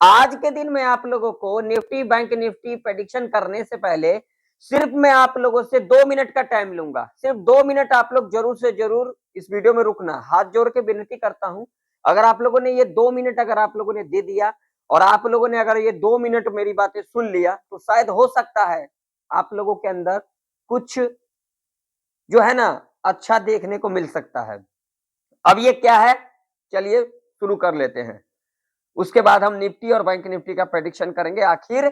आज के दिन मैं आप लोगों को निफ्टी बैंक निफ्टी प्रेडिक्शन करने से पहले सिर्फ मैं आप लोगों से 2 मिनट का टाइम लूंगा। सिर्फ 2 मिनट आप लोग जरूर से जरूर इस वीडियो में रुकना। हाथ जोड़ के विनती करता हूं, अगर आप लोगों ने ये 2 मिनट अगर आप लोगों ने दे दिया और आप लोगों ने अगर ये 2 मिनट मेरी बातें सुन लिया तो शायद हो सकता है आप लोगों के अंदर कुछ जो है ना अच्छा देखने को मिल सकता है। अब ये क्या है, चलिए शुरू कर लेते हैं। उसके बाद हम निफ्टी और बैंक निफ्टी का प्रेडिक्शन करेंगे। आखिर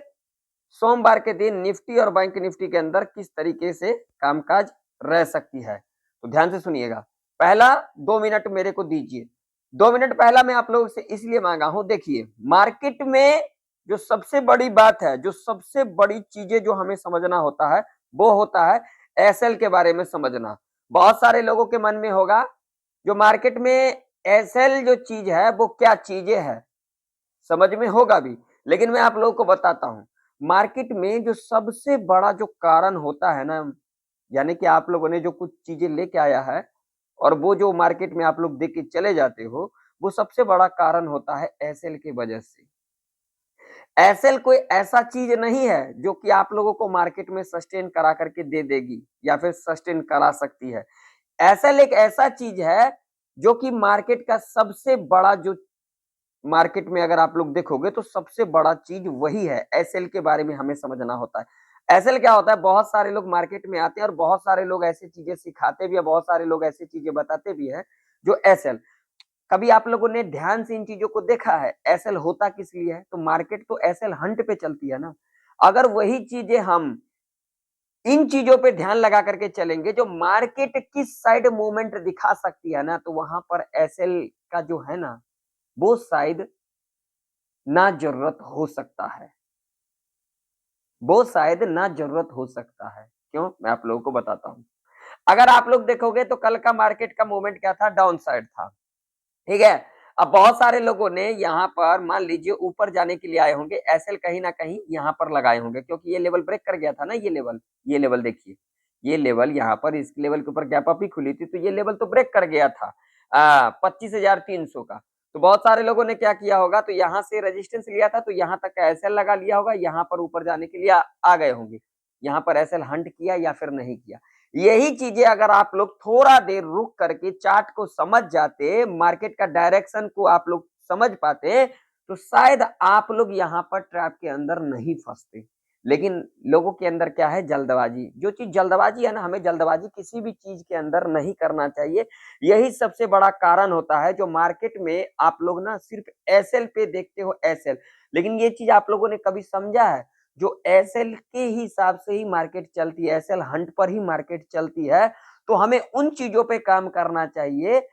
सोमवार के दिन निफ्टी और बैंक निफ्टी के अंदर किस तरीके से कामकाज रह सकती है, तो ध्यान से सुनिएगा। पहला 2 मिनट मेरे को दीजिए। 2 मिनट पहला मैं आप लोगों से इसलिए मांगा हूं, देखिए मार्केट में जो सबसे बड़ी बात है, जो सबसे बड़ी चीजें जो हमें समझना होता है वो होता है एसएल के बारे में समझना। बहुत सारे लोगों के मन में होगा जो मार्केट में एसएल जो चीज है वो क्या चीजें है, समझ में होगा भी, लेकिन मैं आप लोगों को बताता हूं। मार्केट में जो सबसे बड़ा जो कारण होता है ना, यानी कि आप लोगों ने जो कुछ चीजें लेके आया है और वो जो मार्केट में आप लोग देख के चले जाते हो, वो सबसे बड़ा कारण होता है एसएल की वजह से। एसएल कोई ऐसा चीज नहीं है जो कि आप लोगों को मार्केट में सस्टेन करा करके दे देगी या फिर सस्टेन करा सकती है। एसएल एक ऐसा चीज है जो कि मार्केट का सबसे बड़ा जो मार्केट में अगर आप लोग देखोगे तो सबसे बड़ा चीज वही है। एसएल के बारे में हमें समझना होता है। एसएल क्या होता है, बहुत सारे लोग मार्केट में आते हैं और बहुत सारे लोग ऐसी चीजें सिखाते भी है, बहुत सारे लोग ऐसी चीजें बताते भी है जो एसएल। कभी आप लोगों ने ध्यान से इन चीजों को देखा है एसएल होता किस लिए है? तो मार्केट तो एसएल हंट पे चलती है ना। अगर वही चीजें हम इन चीजों पे ध्यान लगा करके चलेंगे जो मार्केट किस साइड मूवमेंट दिखा सकती है ना, तो वहां पर एसएल का जो है ना वो शायद ना जरूरत हो सकता है, वो शायद ना जरूरत हो सकता है। क्यों, मैं आप लोगों को बताता हूं। अगर आप लोग देखोगे तो कल का मार्केट का मूवमेंट क्या था, डाउन साइड था, ठीक है। अब बहुत सारे लोगों ने यहाँ पर मान लीजिए ऊपर जाने के लिए आए होंगे, एसएल कहीं ना कहीं यहाँ पर लगाए होंगे क्योंकि ये लेवल ब्रेक कर गया था ना। ये लेवल देखिए, ये लेवल यहाँ पर इस लेवल के ऊपर गैप अप ही खुली थी, तो ये लेवल तो ब्रेक कर गया था 25,300 का। तो बहुत सारे लोगों ने क्या किया होगा, तो यहाँ से रेजिस्टेंस लिया था तो यहाँ तक का एसएल लगा लिया होगा, यहाँ पर ऊपर जाने के लिए आ गए होंगे। यहाँ पर एसएल हंट किया या फिर नहीं किया, यही चीजें अगर आप लोग थोड़ा देर रुक करके चार्ट को समझ जाते, मार्केट का डायरेक्शन को आप लोग समझ पाते, तो शायद आप लोग यहाँ पर ट्रैप के अंदर नहीं फंसते। लेकिन लोगों के अंदर क्या है, जल्दबाजी। जो चीज जल्दबाजी है ना, हमें जल्दबाजी किसी भी चीज के अंदर नहीं करना चाहिए। यही सबसे बड़ा कारण होता है जो मार्केट में आप लोग ना सिर्फ एसएल पे देखते हो, एसएल। लेकिन ये चीज आप लोगों ने कभी समझा है, जो एसएल के हिसाब से ही मार्केट चलती है, एसएल हंट पर ही मार्केट चलती है, तो हमें उन चीजों पे काम करना चाहिए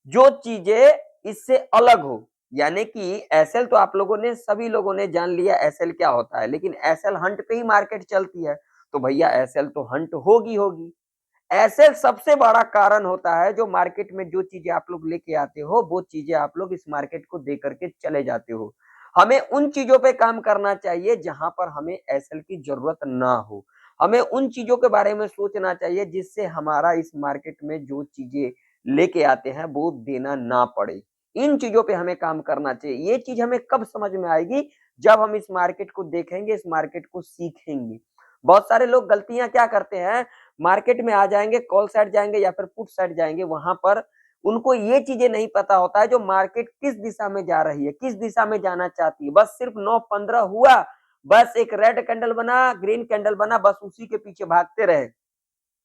जो चीजें इससे अलग हो। यानी कि एसएल तो आप लोगों ने सभी लोगों ने जान लिया एसएल क्या होता है, लेकिन एसएल हंट पे ही मार्केट चलती है, तो भैया एसएल तो हंट होगी होगी। एसएल सबसे बड़ा कारण होता है जो मार्केट में जो चीजें आप लोग लेके आते हो वो चीजें आप लोग इस मार्केट को दे करके चले जाते हो। हमें उन चीजों पे काम करना चाहिए जहां पर हमें एसएल की जरूरत ना हो। हमें उन चीजों के बारे में सोचना चाहिए जिससे हमारा इस मार्केट में जो चीजें लेके आते हैं वो देना ना पड़े। इन चीजों पे हमें काम करना चाहिए। ये चीज हमें कब समझ में आएगी, जब हम इस मार्केट को देखेंगे, इस मार्केट को सीखेंगे। बहुत सारे लोग गलतियां क्या करते हैं, मार्केट में आ जाएंगे, कॉल साइड जाएंगे या फिर पुट साइड जाएंगे, वहां पर उनको ये चीजें नहीं पता होता है जो मार्केट किस दिशा में जा रही है, किस दिशा में जाना चाहती है। बस सिर्फ 9:15 हुआ, बस एक रेड कैंडल बना, ग्रीन कैंडल बना, बस उसी के पीछे भागते रहे,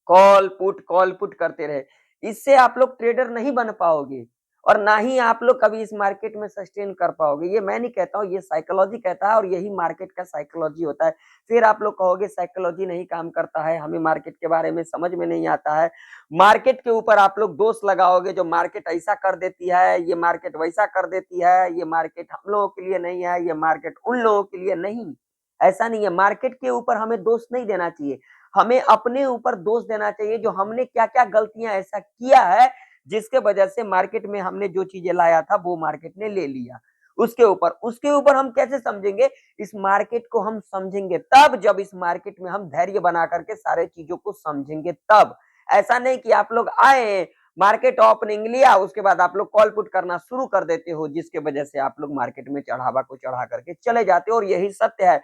कॉल पुट करते रहे। इससे आप लोग ट्रेडर नहीं बन पाओगे और ना ही आप लोग कभी इस मार्केट में सस्टेन कर पाओगे। ये मैं नहीं कहता हूँ, ये साइकोलॉजी कहता है और यही मार्केट का साइकोलॉजी होता है। फिर आप लोग कहोगे साइकोलॉजी नहीं काम करता है, हमें मार्केट के बारे में समझ में नहीं आता है। मार्केट के ऊपर आप लोग दोष लगाओगे, जो मार्केट ऐसा कर देती है, ये मार्केट वैसा कर देती है, ये मार्केट हम लोगों के लिए नहीं है, ये मार्केट उन लोगों के लिए नहीं। ऐसा नहीं है, मार्केट के ऊपर हमें दोष नहीं देना चाहिए, हमें अपने ऊपर दोष देना चाहिए जो हमने क्या-क्या गलतियां ऐसा किया है जिसके वजह से मार्केट में हमने जो चीजें लाया था वो मार्केट ने ले लिया। उसके ऊपर हम कैसे समझेंगे, इस मार्केट को हम समझेंगे तब जब इस मार्केट में हम धैर्य बना करके सारे चीजों को समझेंगे तब। ऐसा नहीं कि आप लोग आए, मार्केट ओपनिंग लिया, उसके बाद आप लोग कॉल पुट करना शुरू कर देते हो, जिसके वजह से आप लोग मार्केट में चढ़ावा को चढ़ा करके चले जाते हो। और यही सत्य है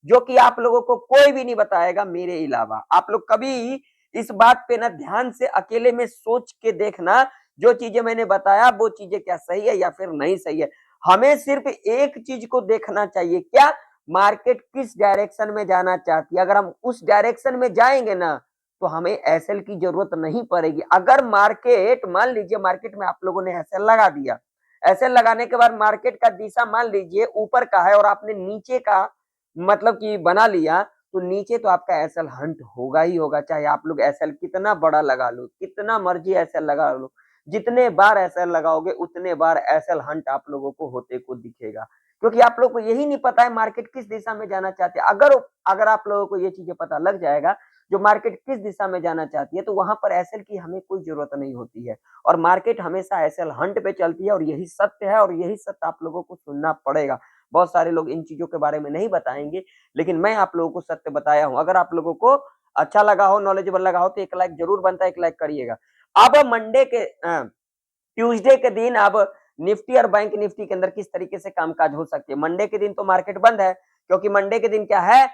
जो कि आप लोगों को कोई भी नहीं बताएगा मेरे अलावा। आप लोग कभी इस बात पे ना ध्यान से अकेले में सोच के देखना, जो चीजें मैंने बताया वो चीजें क्या सही है या फिर नहीं सही है। हमें सिर्फ एक चीज को देखना चाहिए, क्या मार्केट किस डायरेक्शन में जाना चाहती है। अगर हम उस डायरेक्शन में जाएंगे ना तो हमें एसएल की जरूरत नहीं पड़ेगी। अगर मार्केट, मान लीजिए मार्केट में आप लोगों ने एसएल लगा दिया, एसएल लगाने के बाद मार्केट का दिशा मान लीजिए ऊपर का है और आपने नीचे का मतलब कि बना लिया, तो नीचे तो आपका एसएल हंट होगा ही होगा, चाहे आप लोग एसएल कितना बड़ा लगा लो, कितना मर्जी एसएल लगा लो, जितने बार एसएल लगाओगे उतने बार एसएल हंट आप लोगों को होते को दिखेगा। क्योंकि आप लोग को यही नहीं पता है मार्केट किस दिशा में जाना चाहती है। अगर आप लोगों को ये चीजें पता लग जाएगा जो मार्केट किस दिशा में जाना चाहती है, तो वहां पर एसएल की हमें कोई जरूरत नहीं होती है और मार्केट हमेशा एसएल हंट पे चलती है। और यही सत्य है और यही सत्य आप लोगों को सुनना पड़ेगा। बहुत सारे लोग इन चीजों के बारे में नहीं बताएंगे, लेकिन मैं आप लोगों को सत्य बताया हूं। अगर आप लोगों को अच्छा लगा हो, नॉलेजेबल लगा हो, तो एक लाइक जरूर बनता है, एक लाइक करिएगा। अब मंडे के ट्यूसडे के दिन अब निफ्टी और बैंक निफ्टी के अंदर किस तरीके से कामकाज हो सकती है। मंडे के दिन तो मार्केट बंद है, क्योंकि मंडे के दिन क्या है,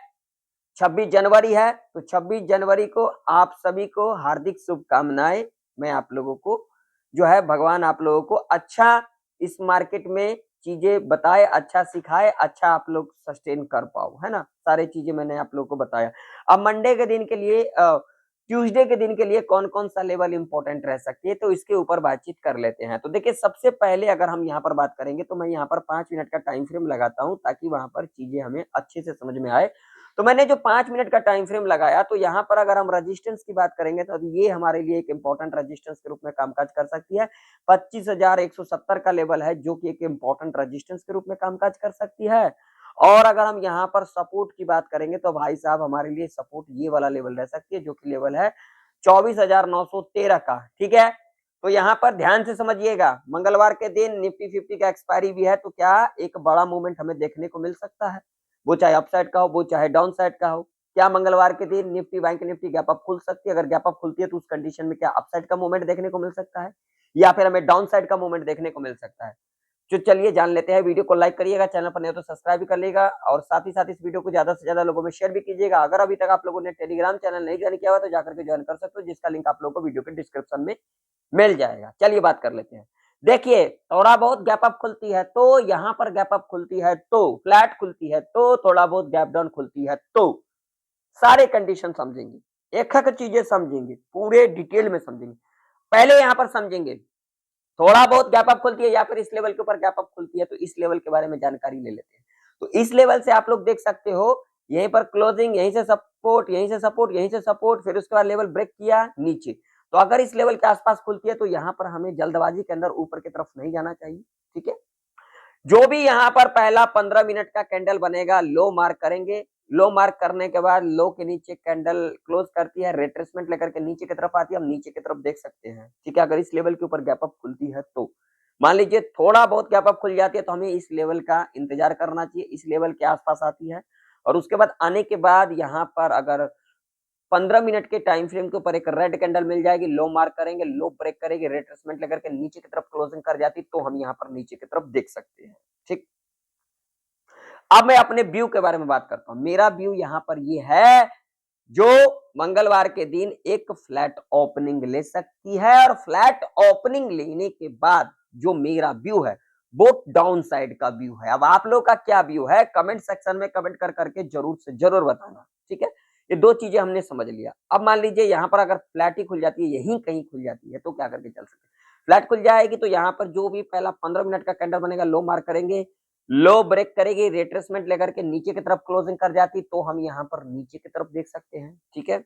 26 जनवरी है। तो 26 जनवरी को आप सभी को हार्दिक शुभकामनाएं। मैं आप लोगों को जो है भगवान आप लोगों को अच्छा इस मार्केट में चीजें बताए, अच्छा सिखाए, अच्छा आप लोग सस्टेन कर पाओ, है ना। सारे चीजें मैंने आप लोगों को बताया। अब मंडे के दिन के लिए ट्यूसडे के दिन के लिए कौन कौन सा लेवल इंपॉर्टेंट रह सकती है, तो इसके ऊपर बातचीत कर लेते हैं। तो देखिए सबसे पहले अगर हम यहाँ पर बात करेंगे तो मैं यहाँ पर 5 मिनट का टाइम फ्रेम लगाता हूँ, ताकि वहां पर चीजें हमें अच्छे से समझ में आए। तो मैंने जो 5 मिनट का टाइम फ्रेम लगाया, तो यहाँ पर अगर हम रेजिस्टेंस की बात करेंगे तो ये हमारे लिए एक इंपॉर्टेंट रेजिस्टेंस के रूप में कामकाज कर सकती है। 25,170 का लेवल है, जो कि एक इंपॉर्टेंट रेजिस्टेंस के रूप में कामकाज कर सकती है। और अगर हम यहाँ पर सपोर्ट की बात करेंगे तो भाई साहब हमारे लिए सपोर्ट ये वाला लेवल रह सकती है, जो कि लेवल है 24,913 का। ठीक है, तो यहाँ पर ध्यान से समझिएगा, मंगलवार के दिन निफ्टी 50 का एक्सपायरी भी है, तो क्या एक बड़ा मूवमेंट हमें देखने को मिल सकता है, वो चाहे अपसाइड का हो, वो चाहे डाउन साइड का हो। क्या मंगलवार के दिन Nifty bank Nifty gap up खुल सकती है? अगर गैप अप खुलती है तो उस कंडीशन में क्या अपसाइड का मूवमेंट देखने को मिल सकता है, या फिर हमें डाउन साइड का मूवमेंट देखने को मिल सकता है? तो चलिए जान लेते हैं। वीडियो को लाइक करिएगा, चैनल पर नहीं हो तो सब्सक्राइब भी कर लीजिएगा, और साथ ही साथ इस वीडियो को ज्यादा से ज्यादा लोगों में शेयर भी कीजिएगा। अगर अभी तक आप लोगों ने टेलीग्राम चैनल नहीं ज्वाइन किया हुआ तो जाकर के ज्वाइन कर सकते हो, जिसका लिंक आप लोगों को वीडियो के डिस्क्रिप्शन में मिल जाएगा। चलिए बात कर लेते हैं। देखिए थोड़ा बहुत गैप अप खुलती है तो यहाँ पर गैप अप खुलती है, तो फ्लैट खुलती है, तो थोड़ा बहुत गैप डाउन खुलती है, तो सारे कंडीशन समझेंगे, एक एक चीजें समझेंगे, पूरे डिटेल में समझेंगे। पहले यहाँ पर समझेंगे थोड़ा बहुत गैप अप खुलती है या फिर इस लेवल के ऊपर गैप अप खुलती है, तो इस लेवल के बारे में जानकारी ले लेते हैं। तो इस लेवल से आप लोग देख सकते हो, यहीं पर क्लोजिंग, यहीं से सपोर्ट, यहीं से सपोर्ट, यहीं से सपोर्ट, फिर उसके बाद लेवल ब्रेक किया नीचे। तो अगर इस लेवल के आसपास खुलती है तो यहाँ पर हमें जल्दबाजी के अंदर ऊपर की तरफ नहीं जाना चाहिए। ठीक है, जो भी यहाँ पर पहला 15 मिनट का कैंडल बनेगा, लो मार्क करेंगे। लो मार्क करने के बाद लो के नीचे कैंडल क्लोज करती है, रिट्रेसमेंट लेकर के नीचे की तरफ आती है, हम नीचे की तरफ देख सकते हैं। ठीक है, अगर इस लेवल के ऊपर गैप अप खुलती है तो मान लीजिए थोड़ा बहुत गैप अप खुल जाती है, तो हमें इस लेवल का इंतजार करना चाहिए। इस लेवल के आसपास आती है और उसके बाद आने के बाद यहाँ पर अगर 15 मिनट के टाइम फ्रेम के ऊपर एक रेड कैंडल मिल जाएगी, लो मार्क करेंगे, लो ब्रेक करेगी, रिट्रेसमेंट लेकर के नीचे की तरफ क्लोजिंग कर जाती, तो हम यहाँ पर नीचे की तरफ देख सकते हैं। ठीक, अब मैं अपने व्यू के बारे में बात करता हूं। मेरा व्यू यहाँ पर ये है, जो मंगलवार के दिन एक फ्लैट ओपनिंग ले सकती है, और फ्लैट ओपनिंग लेने के बाद जो मेरा व्यू है वो डाउन साइड का व्यू है। अब आप लोग का क्या व्यू है, कमेंट सेक्शन में कमेंट कर करके जरूर से जरूर बताना। ठीक है, ये दो चीजें हमने समझ लिया। अब मान लीजिए यहाँ पर अगर फ्लैट ही खुल जाती है, यहीं कहीं खुल जाती है, तो क्या करके चल सकते हैं। फ्लैट खुल जाएगी तो यहाँ पर जो भी पहला 15 मिनट का कैंडल बनेगा, लो मार्क करेंगे, लो ब्रेक करेगी, रिट्रेसमेंट लेकर के नीचे की तरफ क्लोजिंग कर जाती, तो हम यहाँ पर नीचे की तरफ देख सकते हैं। ठीक है,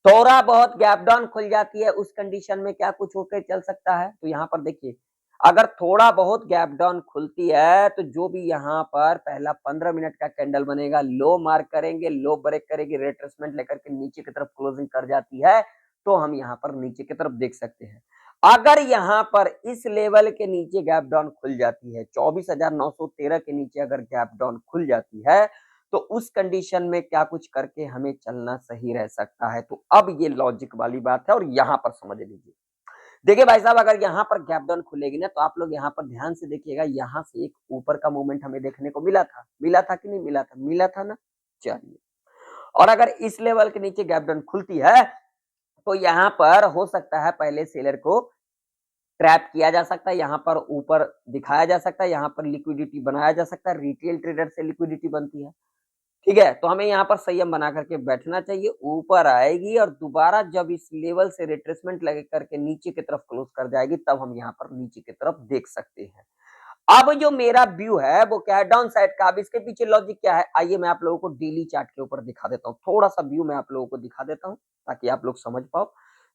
थोड़ा बहुत गैप डाउन खुल जाती है, उस कंडीशन में क्या कुछ होकर चल सकता है। तो यहाँ पर देखिए, अगर थोड़ा बहुत गैप डाउन खुलती है तो जो भी यहाँ पर पहला 15 मिनट का कैंडल बनेगा, लो मार्क करेंगे, लो ब्रेक करेगी, रिट्रेसमेंट लेकर के नीचे की तरफ क्लोजिंग कर जाती है, तो हम यहाँ पर नीचे की तरफ देख सकते हैं। अगर यहाँ पर इस लेवल के नीचे गैप डाउन खुल जाती है, 24,913 के नीचे अगर गैप डाउन खुल जाती है, तो उस कंडीशन में क्या कुछ करके हमें चलना सही रह सकता है। तो अब ये लॉजिक वाली बात है और यहां पर समझ लीजिए, देखिए भाई साहब, अगर यहाँ पर गैप डाउन खुलेगी ना, तो आप लोग यहाँ पर ध्यान से देखिएगा, यहाँ से एक ऊपर का मूवमेंट हमें देखने को मिला था कि नहीं मिला था, मिला था ना। चलिए, और अगर इस लेवल के नीचे गैप डाउन खुलती है, तो यहाँ पर हो सकता है पहले सेलर को ट्रैप किया जा सकता है, यहाँ पर ऊपर दिखाया जा सकता है, यहाँ पर लिक्विडिटी बनाया जा सकता है, रिटेल ट्रेडर से लिक्विडिटी बनती है, ठीक है। तो हमें यहाँ पर संयम बना करके बैठना चाहिए, ऊपर आएगी और दोबारा जब इस लेवल से रिट्रेसमेंट लगे करके नीचे की तरफ क्लोज कर जाएगी, तब हम यहाँ पर नीचे की तरफ देख सकते हैं। अब जो मेरा व्यू है वो क्या है, डाउन साइड का। अब इसके पीछे लॉजिक क्या है, आइए मैं आप लोगों को डेली चार्ट के ऊपर दिखा देता हूँ, थोड़ा सा व्यू मैं आप लोगों को दिखा देता हूँ ताकि आप लोग समझ पाओ।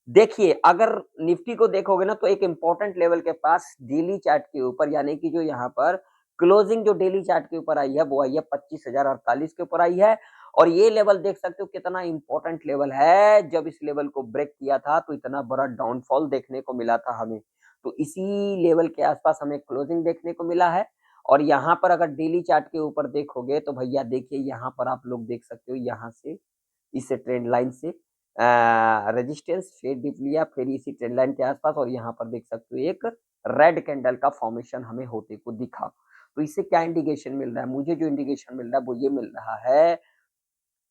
देखिए, अगर निफ्टी को देखोगे ना, तो एक इंपॉर्टेंट लेवल के पास डेली चार्ट के ऊपर, यानी कि जो यहाँ पर क्लोजिंग जो डेली चार्ट के ऊपर आई है, वो आई है 25,048 के ऊपर आई है। और ये लेवल देख सकते हो कितना इंपॉर्टेंट लेवल है। जब इस लेवल को ब्रेक किया था तो इतना बड़ा डाउनफॉल देखने को मिला था हमें, तो इसी लेवल के आसपास हमें क्लोजिंग देखने को मिला है। और यहाँ पर अगर डेली चार्ट के ऊपर देखोगे तो भैया देखिए, यहाँ पर आप लोग देख सकते हो, यहाँ से इस ट्रेंड लाइन से रेजिस्टेंस फिर डिप लिया, फिर इसी ट्रेंड लाइन के आसपास, और यहाँ पर देख सकते हो एक रेड कैंडल का फॉर्मेशन हमें होते को दिखा। तो इससे क्या इंडिकेशन मिल रहा है, मुझे जो इंडिकेशन मिल रहा है वो ये मिल रहा है,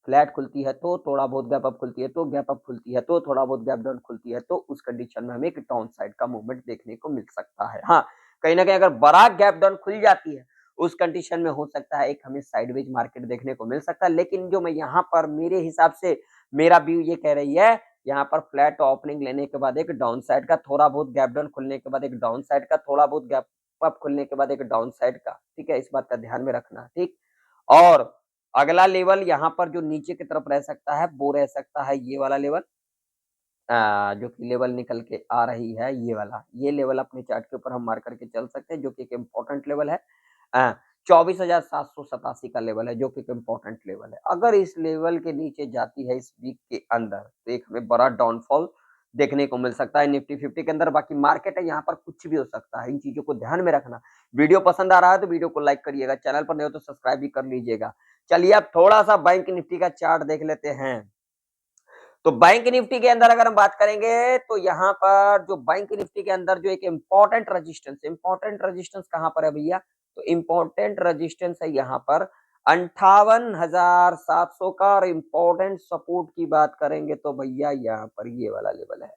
फ्लैट खुलती है तो थोड़ा बहुत गैप अप खुलती है, तो गैप अप खुलती है तो थोड़ा बहुत गैप डाउन खुलती है, तो उस कंडीशन में हमें एक डाउन साइड का मूवमेंट देखने को मिल सकता है। हाँ, कहीं ना कहीं अगर बड़ा गैप डाउन खुल जाती है, उस कंडीशन में हो सकता है एक हमें साइडवेज मार्केट देखने को मिल सकता है। लेकिन जो मैं यहाँ पर मेरे हिसाब से मेरा व्यू ये कह रही है, यहाँ पर फ्लैट ओपनिंग लेने के बाद एक डाउन साइड का, थोड़ा बहुत गैप डाउन खुलने के बाद एक डाउन साइड का, थोड़ा बहुत गैप अप खुलने के बाद एक डाउन साइड का, ठीक है, इस बात का ध्यान में रखना, ठीक। और अगला लेवल यहाँ पर जो नीचे की तरफ रह सकता है, वो रह सकता है ये वाला लेवल, जो कि लेवल निकल के आ रही है, ये वाला, ये लेवल अपने चार्ट के ऊपर हम मार्क करके चल सकते हैं, जो कि एक इम्पोर्टेंट लेवल है। 24,787 का लेवल है, जो कि एक इम्पोर्टेंट लेवल है। अगर इस लेवल के नीचे जाती है इस वीक के अंदर, तो एक हमें बड़ा डाउनफॉल देखने को मिल सकता है निफ्टी 50 के अंदर। बाकी मार्केट है, यहाँ पर कुछ भी हो सकता है, इन चीजों को ध्यान में रखना। वीडियो पसंद आ रहा है तो वीडियो को लाइक करिएगा, चैनल पर नहीं हो तो सब्सक्राइब भी कर लीजिएगा। चलिए अब थोड़ा सा बैंक निफ्टी का चार्ट देख लेते हैं। तो बैंक निफ्टी के अंदर अगर हम बात करेंगे, तो यहाँ पर जो बैंक निफ्टी के अंदर जो एक इंपॉर्टेंट रेजिस्टेंस कहां पर है भैया, तो इंपॉर्टेंट रेजिस्टेंस है यहाँ पर 58,700 का। और इंपॉर्टेंट सपोर्ट की बात करेंगे तो भैया यहाँ पर ये वाला लेवल है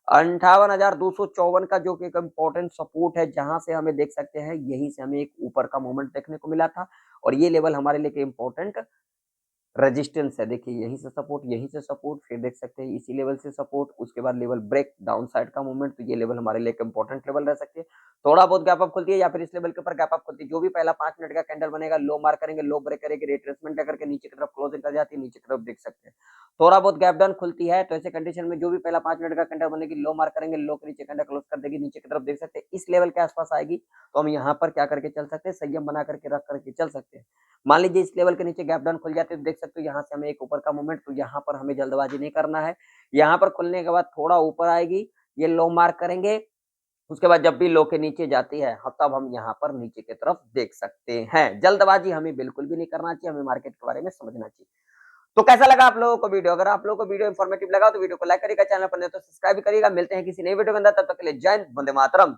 58,254 का, जो कि एक इम्पोर्टेंट सपोर्ट है, जहां से हमें देख सकते हैं यहीं से हमें एक ऊपर का मूवमेंट देखने को मिला था। और ये लेवल हमारे लिए इम्पोर्टेंट रेजिस्टेंस है। देखिए यहीं से सपोर्ट, यहीं से सपोर्ट, फिर देख सकते हैं इसी लेवल से सपोर्ट, उसके बाद लेवल ब्रेक, डाउन साइड का मूवमेंट। तो ये लेवल हमारे लिए एक इंपॉर्टेंट लेवल रह सकती है। थोड़ा बहुत गैप अप खुलती है या फिर इस लेवल के ऊपर गैप अप खुलती है, जो भी पहला 5 मिनट का कैंडल बनेगा, लो मार्क करेंगे, लो ब्रेक करेगी, रिट्रेसमेंट करके नीचे की तरफ क्लोजिंग कर जाती है, नीचे की तरफ देख सकते हैं। थोड़ा बहुत गैप डाउन खुलती है, तो ऐसे कंडीशन में जो भी पहला 5 मिनट का कैंडल बनेगी, लो मार्क करेंगे, लो के नीचे कैंडल क्लोज कर देगी, नीचे की तरफ देख सकते हैं इस लेवल के आसपास आएगी, तो हम यहाँ पर क्या करके चल सकते हैं, संयम बना करके रख करके चल सकते हैं। मान लीजिए इस लेवल के नीचे गैप डाउन खुल जाते हैं, तो देख सकते हो यहाँ से हमें एक ऊपर का मूवमेंट, तो यहाँ पर हमें जल्दबाजी नहीं करना है। यहाँ पर खुलने के बाद थोड़ा ऊपर आएगी, ये लो मार्क करेंगे, उसके बाद जब भी लो के नीचे जाती है, तब हम यहाँ पर नीचे की तरफ देख सकते हैं। जल्दबाजी हमें बिल्कुल भी नहीं करना चाहिए, हमें मार्केट के बारे में समझना चाहिए। तो कैसा लगा आप लोगों को वीडियो, अगर आप लोगों को वीडियो इन्फॉर्मेटिव लगा तो वीडियो को लाइक करिएगा, चैनल पर नहीं तो सब्सक्राइब करिएगा। मिलते हैं किसी नई वीडियो के अंदर, तब तक के लिए जय हिंद, वंदे मातरम।